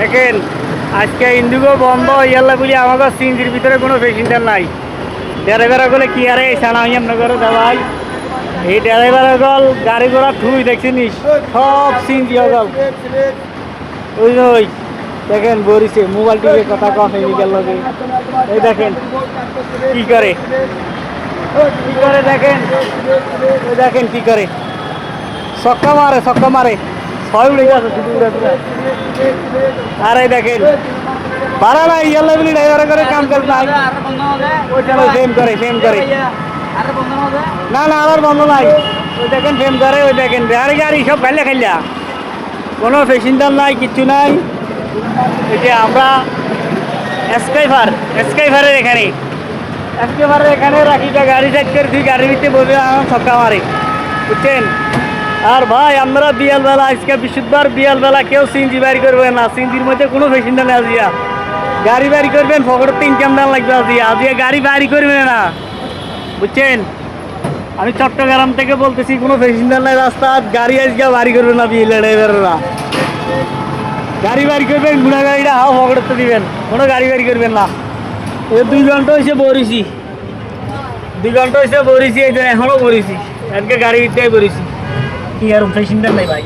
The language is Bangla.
দেখেন আজকে ইন্ডিগো বন্ধ ইয়াল্লা বলি আমাকে সিএনজির ভিতরে কোনো প্যাসেঞ্জার নাই। ড্রাইভার গুলো কি আরে সানা আমরা করে দেওয়াই এই ড্রাইভার গল গাড়ি ঘোড়া ঠুই দেখছিস সব সিএনজি গল ওই ওই দেখেন বরিছে মোবাইল টিভি কথা কম হয়ে গেল। এই দেখেন কি করে দেখেন ওই দেখেন কি করে ছক্কা মারে ছয় উড়ে গেছে শুধু উড়ে উড়ে। আর এই দেখেন ভাড়া নাই ইয়াল্লা বলি ড্রাইভার করে কাম কাজ নাই ওইখানে ফেম করে না আর বন্ধ নাই। ওই দেখেন ফেম করে ওই দেখেন গাড়ি সব ফেলে খাইলা কোনো প্যাসেঞ্জার নাই কিচ্ছু নাই। এই যে আমরা স্কাইফারের এখানে রাখিটা গাড়ি সাইড করে তুই গাড়ির ভিতরে বসে আমার ছক্কা মারে বুঝছেন। আর ভাই আমরা বিয়ালবেলা আজকে বৃহস্পতিবার বিয়ালবেলা কেউ সিএনজি বাড়ি করবে না। সিএনজির মধ্যে কোনো প্যাসেঞ্জার নেই। আজিয়া গাড়ি বাড়ি করবেন পকেটে ইনকাম দেওয়া লাগবে। আজিয়া গাড়ি বাড়ি করবে না বুঝছেন। আমি চট্টগ্রাম থেকে বলতেছি কোনো প্যাসেঞ্জার নাই রাস্তা গাড়ি আজকে বাড়ি করবে না ড্রাইভাররা। গাড়ি বাড়ি করবেন গুণা গাড়িটা হাও পকেটে দিবেন কোনো গাড়ি বাড়ি করবেন না। এই 2 ঘন্টা হয়েছে বরিছি এই জন্য এখনও বরিছি আজকে গাড়ি দিতেই বরিছি কি আর প্যাসেঞ্জার নাই ভাই।